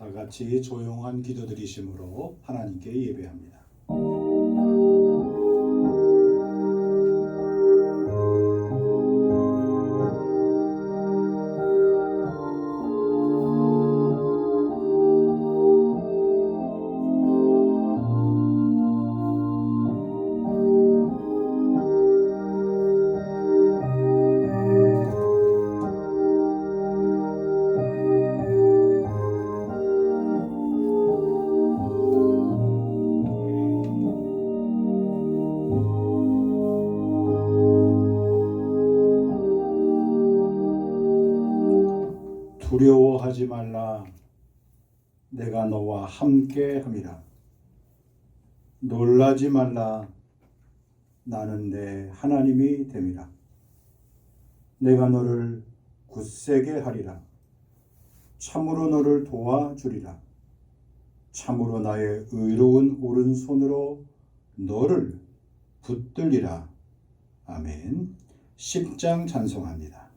다 같이 조용한 기도 드리심으로 하나님께 예배합니다. 두려워하지 말라. 내가 너와 함께 함이라. 놀라지 말라. 나는 내 하나님이 됨이라. 내가 너를 굳세게 하리라. 참으로 너를 도와주리라. 참으로 나의 의로운 오른손으로 너를 붙들리라. 아멘. 10장 찬송합니다.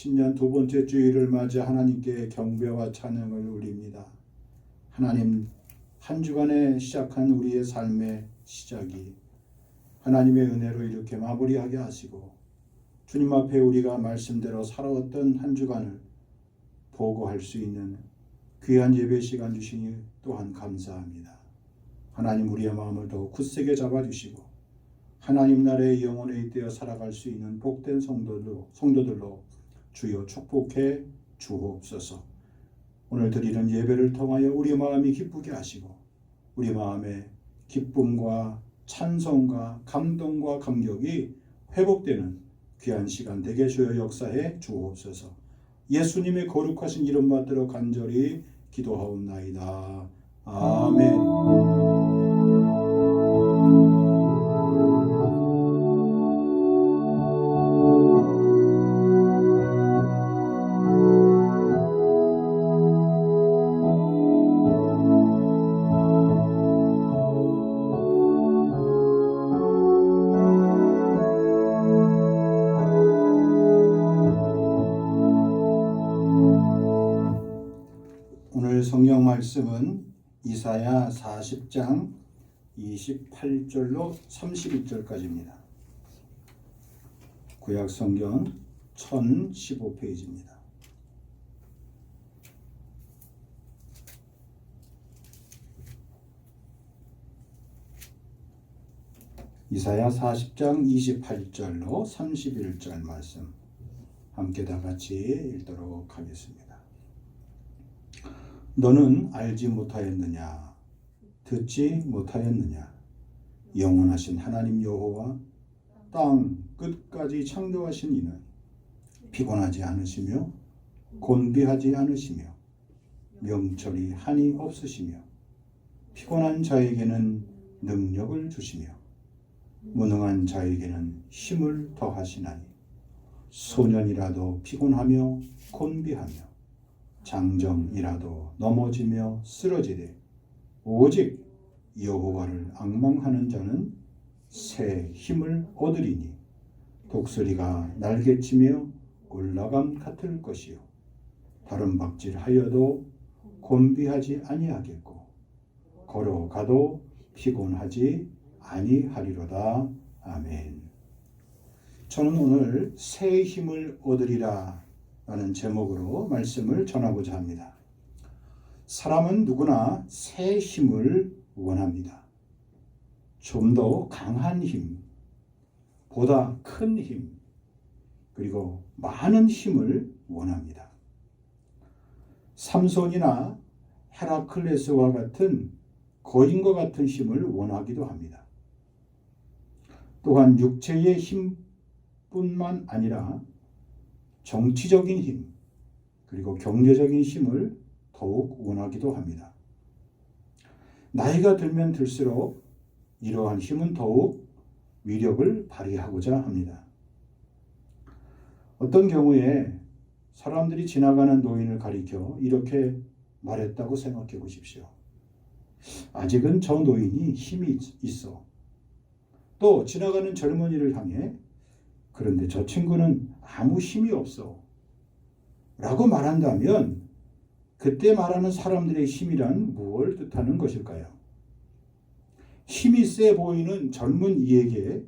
신년 두 번째 주일을 맞아 하나님께 경배와 찬양을 올립니다. 하나님, 한 주간에 시작한 우리의 삶의 시작이 하나님의 은혜로 이렇게 마무리하게 하시고 주님 앞에 우리가 말씀대로 살아왔던 한 주간을 보고할 수 있는 귀한 예배 시간 주시니 또한 감사합니다. 하나님, 우리의 마음을 더욱 굳세게 잡아주시고 하나님 나라의 영혼에 잇대어 살아갈 수 있는 복된 성도들로 주여 축복해 주옵소서. 오늘 드리는 예배를 통하여 우리 마음이 기쁘게 하시고 우리 마음의 기쁨과 찬송과 감동과 감격이 회복되는 귀한 시간 되게 주여 역사해 주옵소서. 예수님의 거룩하신 이름 받들어 간절히 기도하옵나이다. 아멘. 오늘 성경 말씀은 이사야 40장 28절로 32절까지입니다. 구약 성경 1015페이지입니다. 이사야 40장 28절로 31절 말씀 함께 다 같이 읽도록 하겠습니다. 너는 알지 못하였느냐? 듣지 못하였느냐? 영원하신 하나님 여호와 땅 끝까지 창조하신 이는 피곤하지 않으시며 곤비하지 않으시며 명철이 한이 없으시며 피곤한 자에게는 능력을 주시며 무능한 자에게는 힘을 더하시나니 소년이라도 피곤하며 곤비하며 장정이라도 넘어지며 쓰러지되 오직 여호와를 앙망하는 자는 새 힘을 얻으리니 독수리가 날개치며 올라감 같을 것이요 다른 박질하여도 곤비하지 아니하겠고 걸어가도 피곤하지 아니하리로다. 아멘. 저는 오늘 새 힘을 얻으리라 라는 제목으로 말씀을 전하고자 합니다. 사람은 누구나 새 힘을 원합니다. 좀 더 강한 힘, 보다 큰 힘, 그리고 많은 힘을 원합니다. 삼손이나 헤라클레스와 같은 거인과 같은 힘을 원하기도 합니다. 또한 육체의 힘뿐만 아니라 정치적인 힘, 그리고 경제적인 힘을 더욱 원하기도 합니다. 나이가 들면 들수록 이러한 힘은 더욱 위력을 발휘하고자 합니다. 어떤 경우에 사람들이 지나가는 노인을 가리켜 이렇게 말했다고 생각해 보십시오. 아직은 저 노인이 힘이 있어. 또 지나가는 젊은이를 향해 그런데 저 친구는 아무 힘이 없어 라고 말한다면 그때 말하는 사람들의 힘이란 무엇을 뜻하는 것일까요? 힘이 세 보이는 젊은 이에게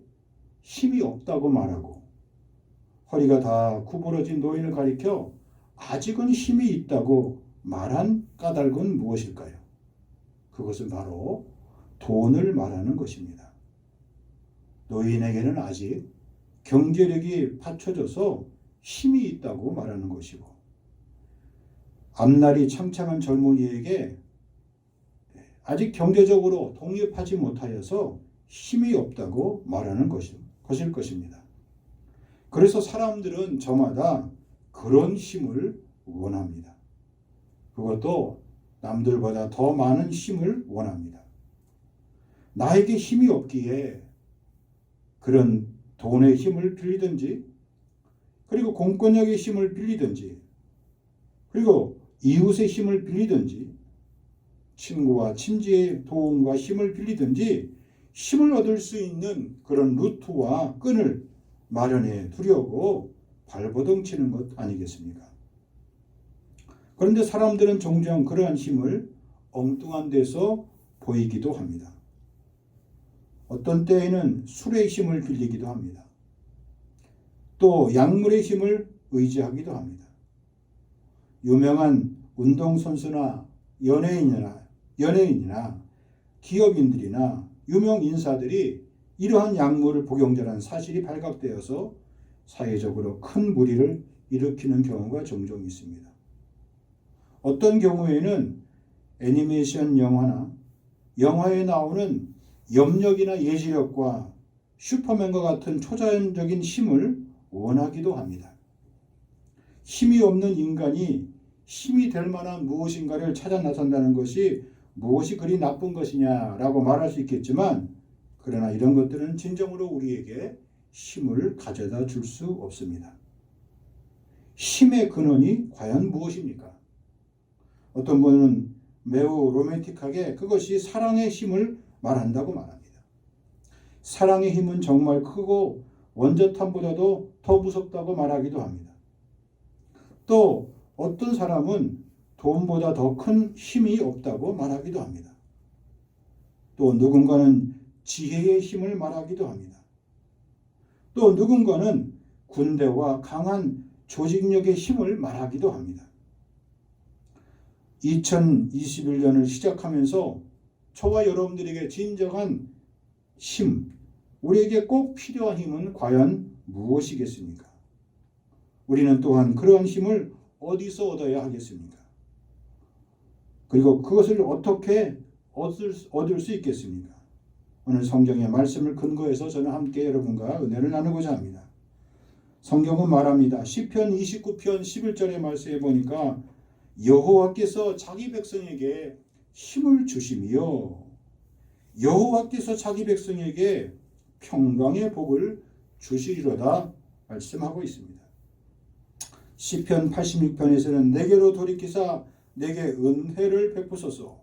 힘이 없다고 말하고 허리가 다 구부러진 노인을 가리켜 아직은 힘이 있다고 말한 까닭은 무엇일까요? 그것은 바로 돈을 말하는 것입니다. 노인에게는 아직 경제력이 받쳐져서 힘이 있다고 말하는 것이고 앞날이 창창한 젊은이에게 아직 경제적으로 독립하지 못하여서 힘이 없다고 말하는 것일 것입니다. 그래서 사람들은 저마다 그런 힘을 원합니다. 그것도 남들보다 더 많은 힘을 원합니다. 나에게 힘이 없기에 그런 돈의 힘을 빌리든지 그리고 공권력의 힘을 빌리든지 그리고 이웃의 힘을 빌리든지 친구와 친지의 도움과 힘을 빌리든지 힘을 얻을 수 있는 그런 루트와 끈을 마련해 두려고 발버둥 치는 것 아니겠습니까? 그런데 사람들은 종종 그러한 힘을 엉뚱한 데서 보이기도 합니다. 어떤 때에는 술의 힘을 빌리기도 합니다. 또 약물의 힘을 의지하기도 합니다. 유명한 운동선수나 연예인이나 기업인들이나 유명 인사들이 이러한 약물을 복용자라는 사실이 발각되어서 사회적으로 큰 물의를 일으키는 경우가 종종 있습니다. 어떤 경우에는 애니메이션 영화나 영화에 나오는 염력이나 예지력과 슈퍼맨과 같은 초자연적인 힘을 원하기도 합니다. 힘이 없는 인간이 힘이 될 만한 무엇인가를 찾아 나선다는 것이 무엇이 그리 나쁜 것이냐라고 말할 수 있겠지만 그러나 이런 것들은 진정으로 우리에게 힘을 가져다 줄 수 없습니다. 힘의 근원이 과연 무엇입니까? 어떤 분은 매우 로맨틱하게 그것이 사랑의 힘을 말한다고 말합니다. 사랑의 힘은 정말 크고 원자탄보다도 더 무섭다고 말하기도 합니다. 또 어떤 사람은 돈보다 더 큰 힘이 없다고 말하기도 합니다. 또 누군가는 지혜의 힘을 말하기도 합니다. 또 누군가는 군대와 강한 조직력의 힘을 말하기도 합니다. 2021년을 시작하면서 저와 여러분들에게 진정한 힘, 우리에게 꼭 필요한 힘은 과연 무엇이겠습니까? 우리는 또한 그러한 힘을 어디서 얻어야 하겠습니까? 그리고 그것을 어떻게 얻을 수 있겠습니까? 오늘 성경의 말씀을 근거해서 저는 함께 여러분과 은혜를 나누고자 합니다. 성경은 말합니다. 시편 29편 11절의 말씀에 보니까 여호와께서 자기 백성에게 힘을 주시며 여호와께서 자기 백성에게 평강의 복을 주시리로다 말씀하고 있습니다. 시편 86편에서는 내게로 돌이키사 내게 은혜를 베푸소서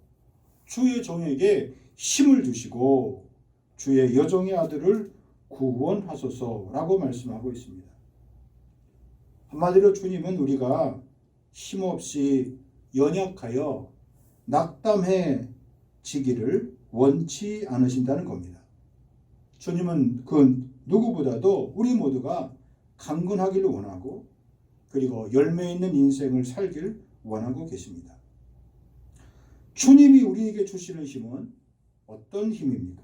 주의 종에게 힘을 주시고 주의 여종의 아들을 구원하소서라고 말씀하고 있습니다. 한마디로 주님은 우리가 힘없이 연약하여 낙담해지기를 원치 않으신다는 겁니다. 주님은 그 누구보다도 우리 모두가 강건하기를 원하고 그리고 열매 있는 인생을 살길 원하고 계십니다. 주님이 우리에게 주시는 힘은 어떤 힘입니까?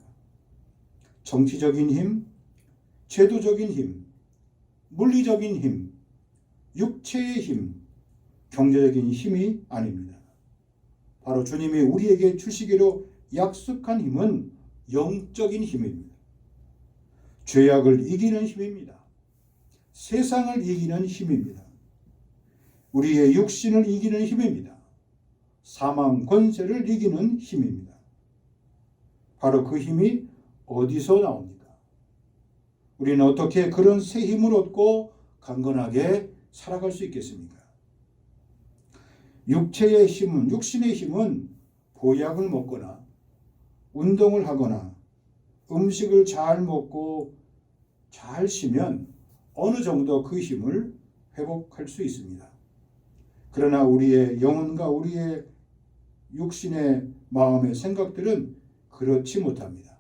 정치적인 힘, 제도적인 힘, 물리적인 힘, 육체의 힘, 경제적인 힘이 아닙니다. 바로 주님이 우리에게 주시기로 약속한 힘은 영적인 힘입니다. 죄악을 이기는 힘입니다. 세상을 이기는 힘입니다. 우리의 육신을 이기는 힘입니다. 사망 권세를 이기는 힘입니다. 바로 그 힘이 어디서 나옵니까? 우리는 어떻게 그런 새 힘을 얻고 강건하게 살아갈 수 있겠습니까? 육신의 힘은 보약을 먹거나 운동을 하거나 음식을 잘 먹고 잘 쉬면 어느 정도 그 힘을 회복할 수 있습니다. 그러나 우리의 영혼과 우리의 육신의 마음의 생각들은 그렇지 못합니다.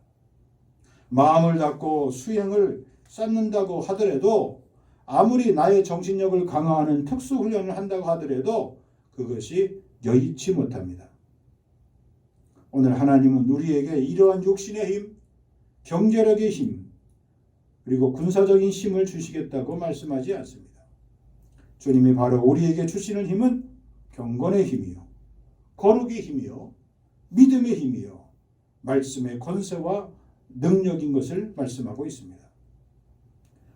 마음을 닫고 수행을 쌓는다고 하더라도 아무리 나의 정신력을 강화하는 특수훈련을 한다고 하더라도 그것이 여의치 못합니다. 오늘 하나님은 우리에게 이러한 육신의 힘, 경제력의 힘, 그리고 군사적인 힘을 주시겠다고 말씀하지 않습니다. 주님이 바로 우리에게 주시는 힘은 경건의 힘이요, 거룩의 힘이요, 믿음의 힘이요, 말씀의 권세와 능력인 것을 말씀하고 있습니다.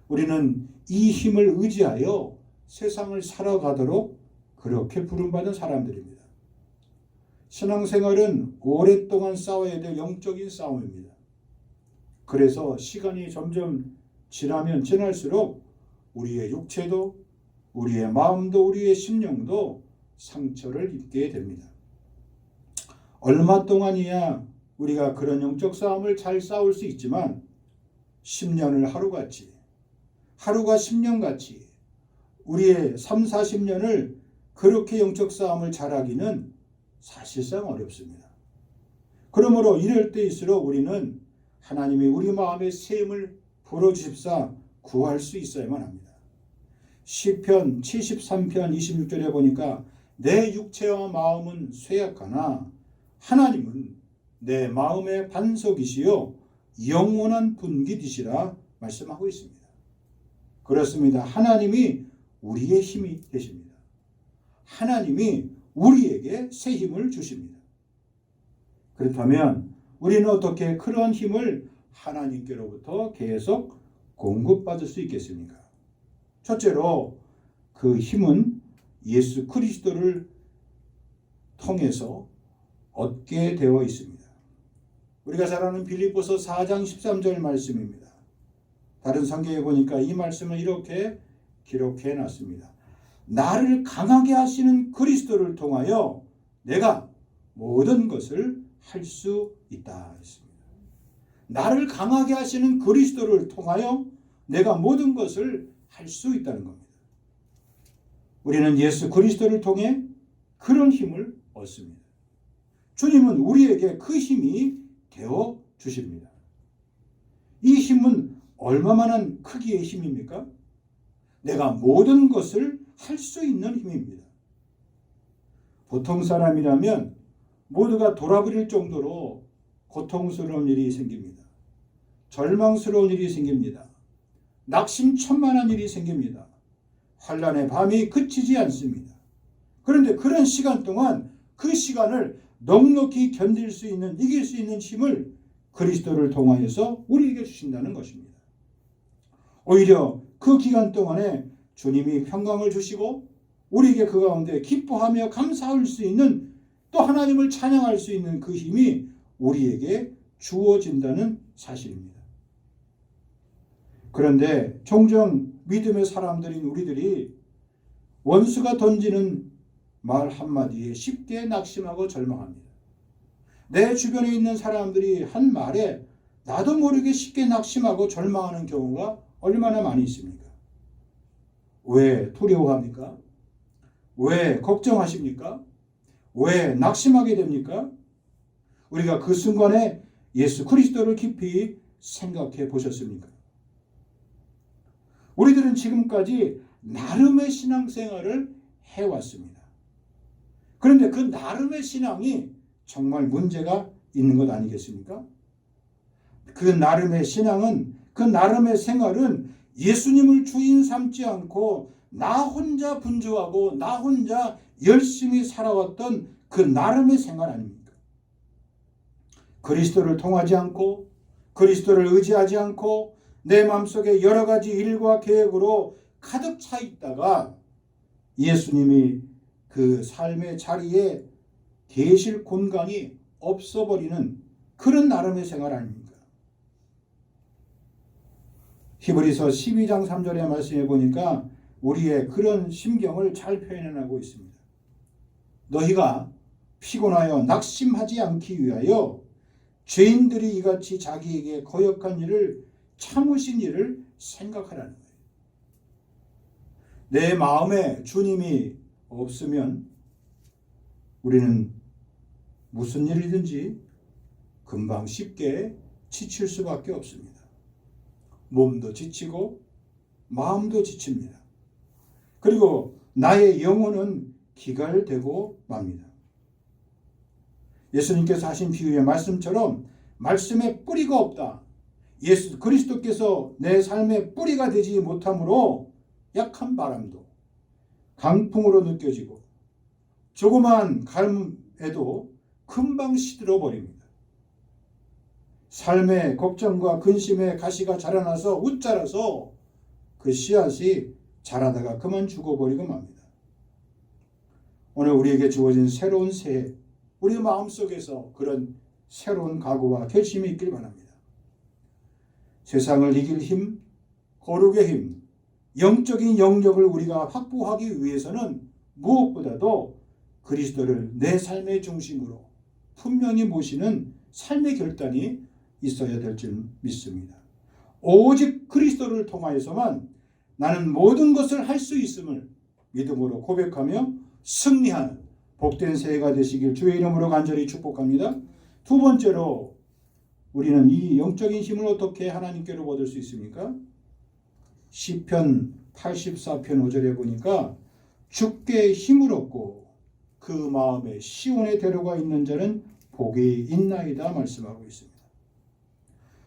우리는 이 힘을 의지하여 세상을 살아가도록 그렇게 부름받은 사람들입니다. 신앙생활은 오랫동안 싸워야 될 영적인 싸움입니다. 그래서 시간이 점점 지날수록 우리의 육체도 우리의 마음도 우리의 심령도 상처를 입게 됩니다. 얼마 동안이야 우리가 그런 영적 싸움을 잘 싸울 수 있지만 10년을 하루같이, 하루가 10년같이 우리의 3, 40년을 그렇게 영적 싸움을 잘하기는 사실상 어렵습니다. 그러므로 이럴 때일수록 우리는 하나님이 우리 마음의 샘을 불어주십사 구할 수 있어야만 합니다. 시편 73편 26절에 보니까 내 육체와 마음은 쇠약하나 하나님은 내 마음의 반석이시요 영원한 분깃이시라 말씀하고 있습니다. 그렇습니다. 하나님이 우리의 힘이 되십니다. 하나님이 우리에게 새 힘을 주십니다. 그렇다면 우리는 어떻게 그러한 힘을 하나님께로부터 계속 공급받을 수 있겠습니까? 첫째로 그 힘은 예수 그리스도를 통해서 얻게 되어 있습니다. 우리가 잘 아는 빌립보서 4장 13절 말씀입니다. 다른 성경에 보니까 이 말씀을 이렇게 기록해 놨습니다. 나를 강하게 하시는 그리스도를 통하여 내가 모든 것을 할 수 있다 했습니다. 나를 강하게 하시는 그리스도를 통하여 내가 모든 것을 할 수 있다는 겁니다. 우리는 예수 그리스도를 통해 그런 힘을 얻습니다. 주님은 우리에게 그 힘이 되어 주십니다. 이 힘은 얼마만한 크기의 힘입니까? 내가 모든 것을 할 수 있는 힘입니다. 보통 사람이라면 모두가 돌아버릴 정도로 고통스러운 일이 생깁니다. 절망스러운 일이 생깁니다. 낙심천만한 일이 생깁니다. 환난의 밤이 그치지 않습니다. 그런데 그런 시간 동안 그 시간을 넉넉히 견딜 수 있는, 이길 수 있는 힘을 그리스도를 통하여서 우리에게 주신다는 것입니다. 오히려 그 기간 동안에 주님이 평강을 주시고 우리에게 그 가운데 기뻐하며 감사할 수 있는, 또 하나님을 찬양할 수 있는 그 힘이 우리에게 주어진다는 사실입니다. 그런데 종종 믿음의 사람들인 우리들이 원수가 던지는 말 한마디에 쉽게 낙심하고 절망합니다. 내 주변에 있는 사람들이 한 말에 나도 모르게 쉽게 낙심하고 절망하는 경우가 얼마나 많이 있습니까? 왜 두려워합니까? 왜 걱정하십니까? 왜 낙심하게 됩니까? 우리가 그 순간에 예수 그리스도를 깊이 생각해 보셨습니까? 우리들은 지금까지 나름의 신앙생활을 해왔습니다. 그런데 그 나름의 신앙이 정말 문제가 있는 것 아니겠습니까? 그 나름의 신앙은, 그 나름의 생활은 예수님을 주인 삼지 않고 나 혼자 분주하고 나 혼자 열심히 살아왔던 그 나름의 생활 아닙니까? 그리스도를 통하지 않고, 그리스도를 의지하지 않고 내 마음속에 여러 가지 일과 계획으로 가득 차 있다가 예수님이 그 삶의 자리에 계실 공간이 없어버리는 그런 나름의 생활 아닙니까? 히브리서 12장 3절의 말씀에 보니까 우리의 그런 심경을 잘 표현하고 있습니다. 너희가 피곤하여 낙심하지 않기 위하여 죄인들이 이같이 자기에게 거역한 일을 참으신 일을 생각하라는 거예요. 내 마음에 주님이 없으면 우리는 무슨 일이든지 금방 쉽게 지칠 수밖에 없습니다. 몸도 지치고 마음도 지칩니다. 그리고 나의 영혼은 기갈되고 맙니다. 예수님께서 하신 비유의 말씀처럼 말씀에 뿌리가 없다. 예수 그리스도께서 내 삶의 뿌리가 되지 못함으로 약한 바람도 강풍으로 느껴지고 조그만 가뭄에도 금방 시들어 버립니다. 삶의 걱정과 근심의 가시가 자라나서 웃자라서 그 씨앗이 자라다가 그만 죽어버리고 맙니다. 오늘 우리에게 주어진 새로운 새해, 우리 마음속에서 그런 새로운 각오와 결심이 있길 바랍니다. 세상을 이길 힘, 거룩의 힘, 영적인 영역을 우리가 확보하기 위해서는 무엇보다도 그리스도를 내 삶의 중심으로 분명히 모시는 삶의 결단이 있어야 될 줄 믿습니다. 오직 그리스도를 통하여서만 나는 모든 것을 할 수 있음을 믿음으로 고백하며 승리하는 복된 새해가 되시길 주의 이름으로 간절히 축복합니다. 두 번째로 우리는 이 영적인 힘을 어떻게 하나님께로 얻을 수 있습니까? 시편 84편 5절에 보니까 주께 힘을 얻고 그 마음에 시온의 대로가 있는 자는 복이 있나이다 말씀하고 있습니다.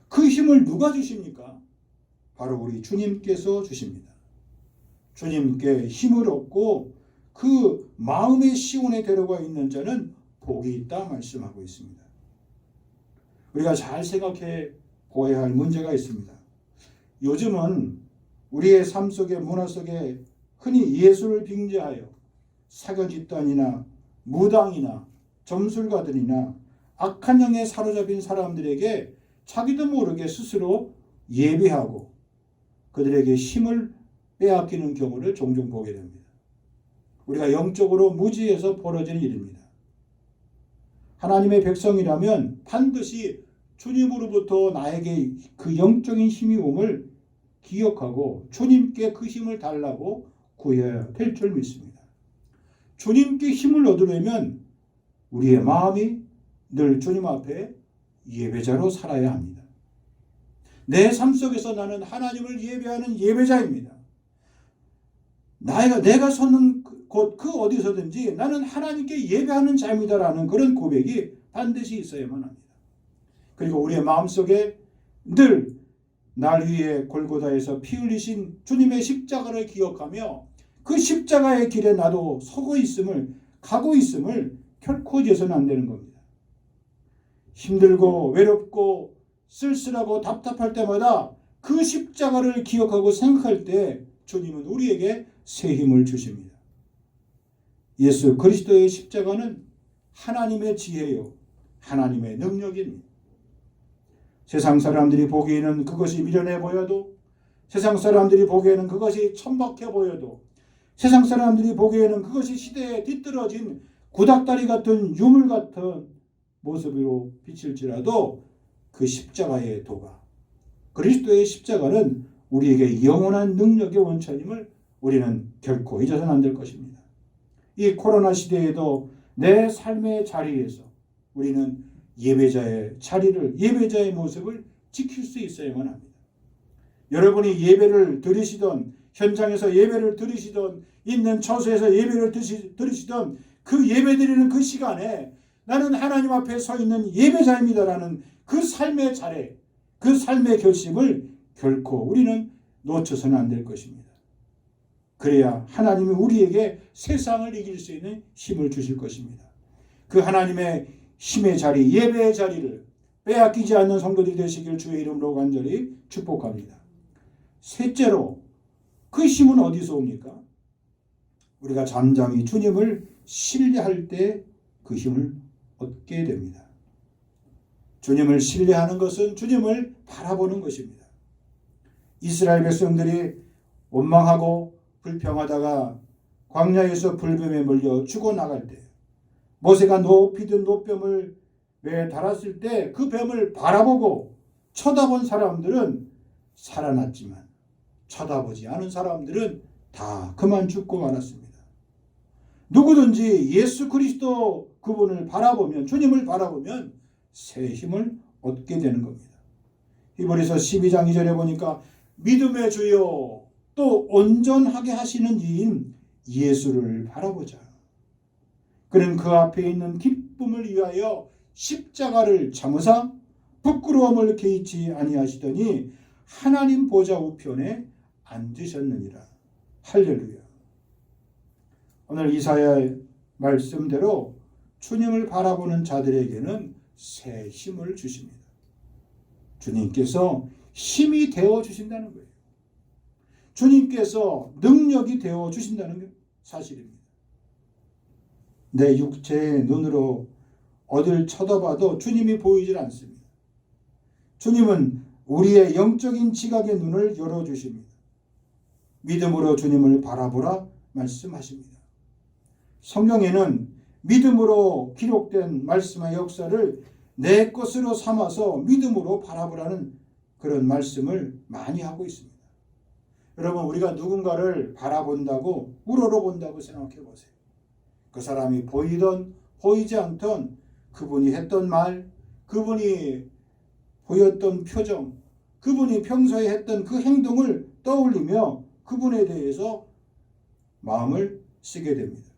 그 힘을 누가 주십니까? 바로 우리 주님께서 주십니다. 주님께 힘을 얻고 그 마음의 시온의 대로가 있는 자는 복이 있다 말씀하고 있습니다. 우리가 잘 생각해 보아야 할 문제가 있습니다. 요즘은 우리의 삶 속에, 문화 속에 흔히 예수를 빙자하여 사교집단이나 무당이나 점술가들이나 악한 영에 사로잡힌 사람들에게 자기도 모르게 스스로 예배하고 그들에게 힘을 빼앗기는 경우를 종종 보게 됩니다. 우리가 영적으로 무지해서 벌어지는 일입니다. 하나님의 백성이라면 반드시 주님으로부터 나에게 그 영적인 힘이 옴을 기억하고 주님께 그 힘을 달라고 구해야 될 줄 믿습니다. 주님께 힘을 얻으려면 우리의 마음이 늘 주님 앞에 예배자로 살아야 합니다. 내 삶 속에서 나는 하나님을 예배하는 예배자입니다. 내가 서는 곳 그 어디서든지 나는 하나님께 예배하는 자입니다라는 그런 고백이 반드시 있어야만 합니다. 그리고 우리의 마음속에 늘 날 위해 골고다에서 피 흘리신 주님의 십자가를 기억하며 그 십자가의 길에 나도 가고 있음을 결코 잊어서는 안 되는 겁니다. 힘들고 외롭고 쓸쓸하고 답답할 때마다 그 십자가를 기억하고 생각할 때 주님은 우리에게 새 힘을 주십니다. 예수 그리스도의 십자가는 하나님의 지혜요, 하나님의 능력입니다. 세상 사람들이 보기에는 그것이 미련해 보여도, 세상 사람들이 보기에는 그것이 천박해 보여도, 세상 사람들이 보기에는 그것이 시대에 뒤떨어진 구닥다리 같은 유물 같은 모습으로 비칠지라도 그 십자가의 도가, 그리스도의 십자가는 우리에게 영원한 능력의 원천임을 우리는 결코 잊어서는 안 될 것입니다. 이 코로나 시대에도 내 삶의 자리에서 우리는 예배자의 자리를, 예배자의 모습을 지킬 수 있어야만 합니다. 여러분이 예배를 드리시던, 현장에서 예배를 드리시던, 있는 처소에서 예배를 드리시던 그 예배드리는 그 시간에 나는 하나님 앞에 서 있는 예배자입니다라는 그 삶의 자리, 그 삶의 결심을 결코 우리는 놓쳐서는 안 될 것입니다. 그래야 하나님이 우리에게 세상을 이길 수 있는 힘을 주실 것입니다. 그 하나님의 힘의 자리, 예배의 자리를 빼앗기지 않는 성도들이 되시길 주의 이름으로 간절히 축복합니다. 셋째로, 그 힘은 어디서 옵니까? 우리가 잠잠히 주님을 신뢰할 때 그 힘을 얻게 됩니다. 주님을 신뢰하는 것은 주님을 바라보는 것입니다. 이스라엘 백성들이 원망하고 불평하다가 광야에서 불뱀에 물려 죽어나갈 때, 모세가 높이 든 노뱀을 매에 달았을 때 그 뱀을 바라보고 쳐다본 사람들은 살아났지만 쳐다보지 않은 사람들은 다 그만 죽고 말았습니다. 누구든지 예수 그리스도 그분을 바라보면, 주님을 바라보면 새 힘을 얻게 되는 겁니다. 히브리서 12장 2절에 보니까 믿음의 주요 또 온전하게 하시는 이인 예수를 바라보자. 그는 그 앞에 있는 기쁨을 위하여 십자가를 참으사 부끄러움을 개의치 아니하시더니 하나님 보좌 우편에 앉으셨느니라. 할렐루야. 오늘 이사야의 말씀대로 주님을 바라보는 자들에게는 새 힘을 주십니다. 주님께서 힘이 되어 주신다는 거예요. 주님께서 능력이 되어 주신다는 게 사실입니다. 내 육체의 눈으로 어딜 쳐다봐도 주님이 보이질 않습니다. 주님은 우리의 영적인 지각의 눈을 열어주십니다. 믿음으로 주님을 바라보라 말씀하십니다. 성경에는 믿음으로 기록된 말씀의 역사를 내 것으로 삼아서 믿음으로 바라보라는 그런 말씀을 많이 하고 있습니다. 여러분, 우리가 누군가를 바라본다고, 우러러본다고 생각해 보세요. 그 사람이 보이던 보이지 않던, 그분이 했던 말, 그분이 보였던 표정, 그분이 평소에 했던 그 행동을 떠올리며 그분에 대해서 마음을 쓰게 됩니다.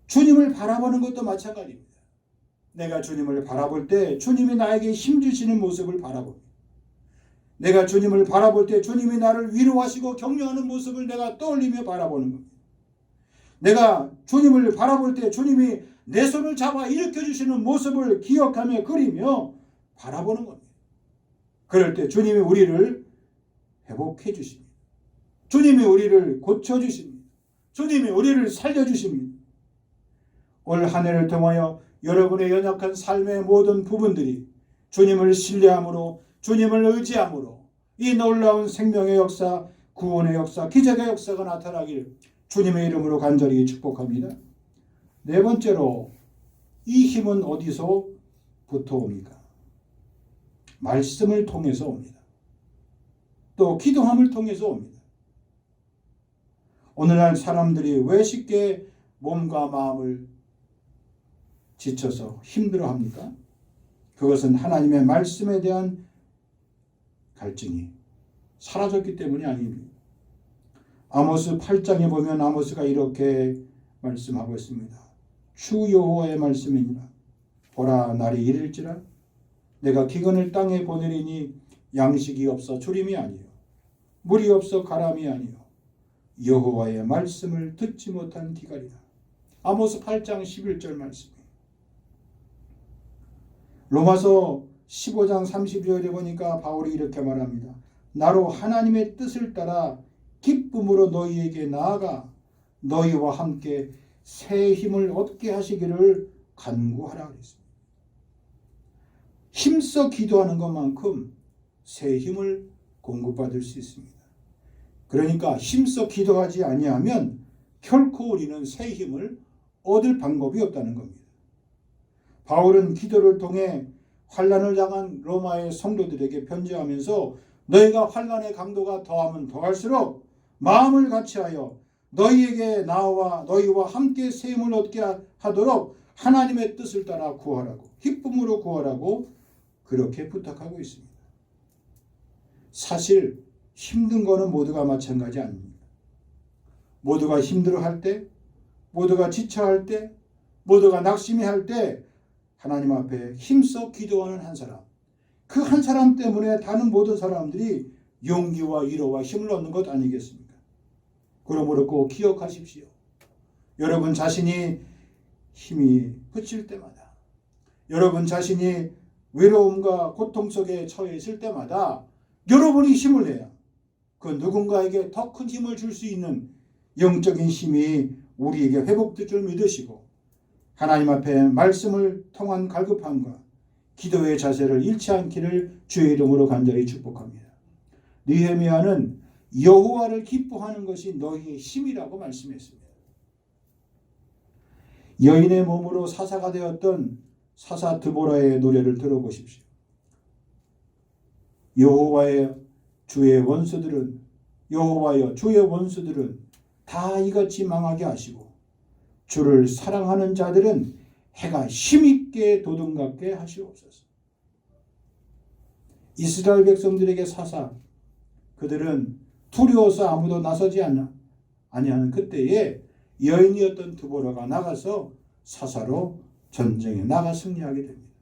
주님을 바라보는 것도 마찬가지입니다. 내가 주님을 바라볼 때 주님이 나에게 힘주시는 모습을 바라봅니다. 내가 주님을 바라볼 때 주님이 나를 위로하시고 격려하는 모습을 내가 떠올리며 바라보는 겁니다. 내가 주님을 바라볼 때 주님이 내 손을 잡아 일으켜주시는 모습을 기억하며 그리며 바라보는 겁니다. 그럴 때 주님이 우리를 회복해 주십니다. 주님이 우리를 고쳐주십니다. 주님이 우리를 살려주십니다. 올 한 해를 통하여 여러분의 연약한 삶의 모든 부분들이 주님을 신뢰함으로, 주님을 의지함으로 이 놀라운 생명의 역사, 구원의 역사, 기적의 역사가 나타나길 주님의 이름으로 간절히 축복합니다. 네 번째로, 이 힘은 어디서부터 옵니까? 말씀을 통해서 옵니다. 또 기도함을 통해서 옵니다. 오늘날 사람들이 왜 쉽게 몸과 마음을 지쳐서 힘들어합니까? 그것은 하나님의 말씀에 대한 갈증이 사라졌기 때문이 아닙니다. 아모스 8장에 보면 아모스가 이렇게 말씀하고 있습니다. 주 여호와의 말씀이니라. 보라, 날이 이를지라 내가 기근을 땅에 보내리니 양식이 없어 주림이 아니요 물이 없어 가람이 아니요 여호와의 말씀을 듣지 못한 기갈이라. 아모스 8장 11절 말씀이에요. 로마서 15장 32절에 보니까 바울이 이렇게 말합니다. 나로 하나님의 뜻을 따라 기쁨으로 너희에게 나아가 너희와 함께 새 힘을 얻게 하시기를 간구하라 그랬습니다. 힘써 기도하는 것만큼 새 힘을 공급받을 수 있습니다. 그러니까 힘써 기도하지 아니하면 결코 우리는 새 힘을 얻을 방법이 없다는 겁니다. 바울은 기도를 통해 환난을 당한 로마의 성도들에게 편지하면서 너희가 환난의 강도가 더하면 더할수록 마음을 같이하여 너희에게 나와 너희와 함께 새 힘을 얻게 하도록 하나님의 뜻을 따라 구하라고, 기쁨으로 구하라고 그렇게 부탁하고 있습니다. 사실 힘든 거는 모두가 마찬가지 아닙니다. 모두가 힘들어할 때, 모두가 지쳐할 때, 모두가 낙심해할 때 하나님 앞에 힘써 기도하는 한 사람, 그 한 사람 때문에 다른 모든 사람들이 용기와 위로와 힘을 얻는 것 아니겠습니까? 그러므로 꼭 기억하십시오. 여러분 자신이 힘이 그칠 때마다, 여러분 자신이 외로움과 고통 속에 처해 있을 때마다 여러분이 힘을 내야 그 누군가에게 더 큰 힘을 줄 수 있는 영적인 힘이 우리에게 회복될 줄 믿으시고 하나님 앞에 말씀을 통한 갈급함과 기도의 자세를 잃지 않기를 주의 이름으로 간절히 축복합니다. 느헤미야는 여호와를 기뻐하는 것이 너희의 힘이라고 말씀했습니다. 여인의 몸으로 사사가 되었던 사사 드보라의 노래를 들어보십시오. 여호와의 주의 원수들은 여호와여 주의 원수들은 다 이같이 망하게 하시고 주를 사랑하는 자들은 해가 힘있게 도둑같게 하시옵소서. 이스라엘 백성들에게 사사, 그들은 두려워서 아무도 나서지 아니하는 그때에 여인이었던 드보라가 나가서 사사로 전쟁에 나가 승리하게 됩니다.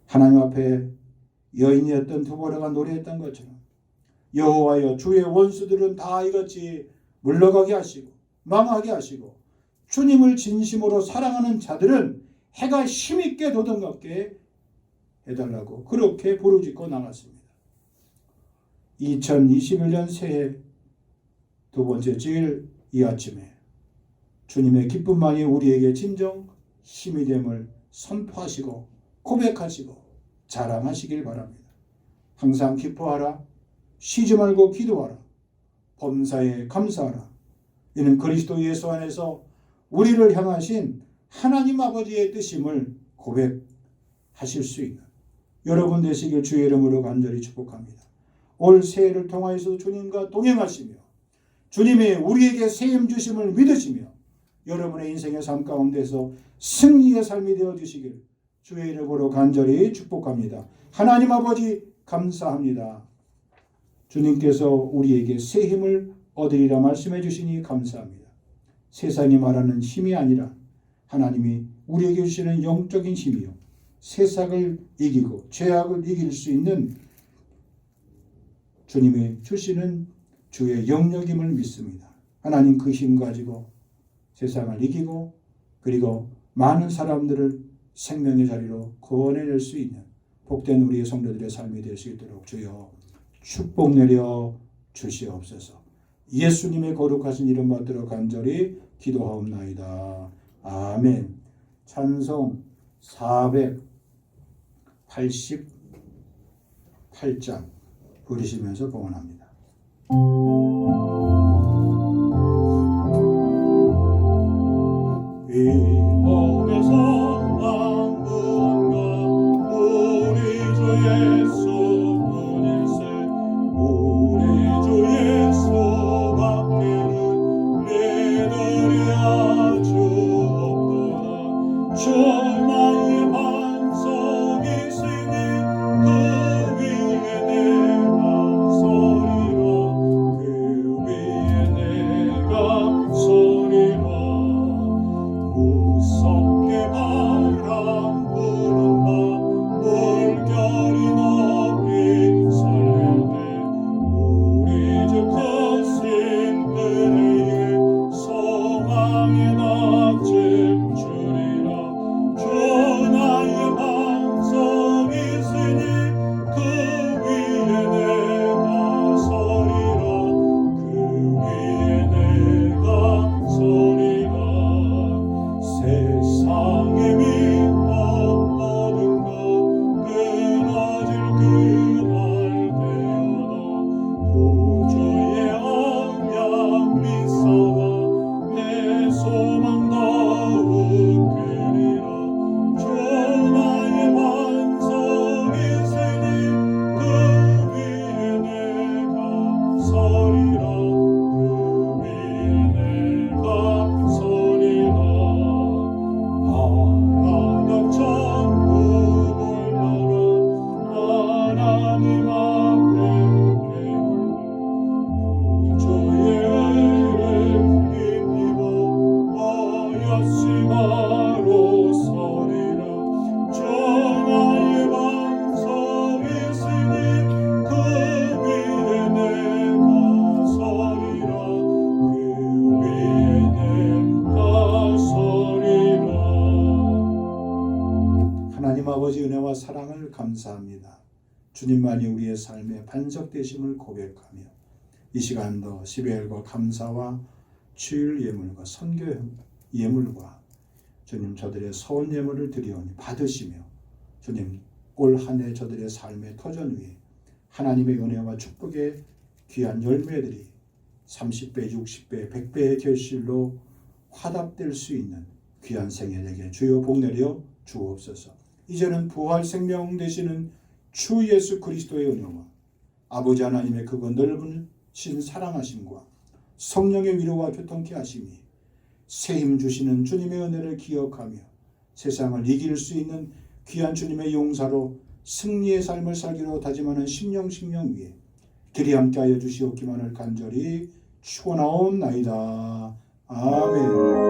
하나님 앞에 여인이었던 드보라가 노래했던 것처럼 여호와여 주의 원수들은 다 이같이 물러가게 하시고 망하게 하시고 주님을 진심으로 사랑하는 자들은 해가 힘있게 도둑같게 해달라고 그렇게 부르짖고 나갔습니다. 2021년 새해 두 번째 주일 이 아침에 주님의 기쁨만이 우리에게 진정 힘이 됨을 선포하시고 고백하시고 자랑하시길 바랍니다. 항상 기뻐하라. 쉬지 말고 기도하라. 범사에 감사하라. 이는 그리스도 예수 안에서 우리를 향하신 하나님 아버지의 뜻임을 고백하실 수 있는 여러분 되시길 주의 이름으로 간절히 축복합니다. 올 새해를 통하여서 주님과 동행하시며 주님이 우리에게 세임 주심을 믿으시며 여러분의 인생의 삶 가운데서 승리의 삶이 되어주시길 주의 이름으로 간절히 축복합니다. 하나님 아버지 감사합니다. 주님께서 우리에게 새 힘을 얻으리라 말씀해 주시니 감사합니다. 세상이 말하는 힘이 아니라 하나님이 우리에게 주시는 영적인 힘이요 세상을 이기고 죄악을 이길 수 있는 주님이 주시는 주의 영역임을 믿습니다. 하나님 그 힘 가지고 세상을 이기고 그리고 많은 사람들을 생명의 자리로 구원해낼 수 있는 복된 우리의 성도들의 삶이 될 수 있도록 주여 축복 내려 주시옵소서. 예수님의 거룩하신 이름 받들어 간절히 기도하옵나이다. 아멘. 찬송 488장 부르시면서 봉헌합니다. 이 몸에서 왕궁과 우리 주 예수뿐일세 우리 주 예수밖에는 믿으리야 주 없도다. 주만의 반석이 있으니 그 위에 내가 서리라. 그 위에 땅에 닥칠 주리라. 주 나의 반석이 있으니 그 위에 내가 서리라. 그 위에 내가 서리라. 세상의 미혹 모든 것 끊어질 그날 되어도 구주의 언약 미사와 내 소망 더욱 크리라. 주 나의 반석이 있으니 그 위에 내가 서리라. 그 위에 내가 서리라. 바라던 천국을 날아 하나님 앞에 배울고 구주의 의를 힘입어 어여시마로 서리라. 주 나의 반석이 있으니 그 위에 내가 서리라. 그 위에 내가 서리라. 하나님 아버지 은혜와 사랑을 감사합니다. 주님만이 우리의 삶의 반석 되심을 고백하며 이 시간도 12일과 감사와 주일 예물과 선교 예물과 주님 저들의 서원 예물을 드리오니 받으시며 주님 올 한 해 저들의 삶의 터전 위에 하나님의 은혜와 축복의 귀한 열매들이 30배, 60배, 100배의 결실로 화답될 수 있는 귀한 생애 되게 주여 복 내려 주옵소서. 이제는 부활 생명 되시는 주 예수 그리스도의 은혜와 아버지 하나님의 그거 넓은 신 사랑하심과 성령의 위로와 교통케 하심이 새 힘 주시는 주님의 은혜를 기억하며 세상을 이길 수 있는 귀한 주님의 용사로 승리의 삶을 살기로 다짐하는 심령 위에 길이 함께하여 주시옵기만을 간절히 축원하옵나이다. 아멘.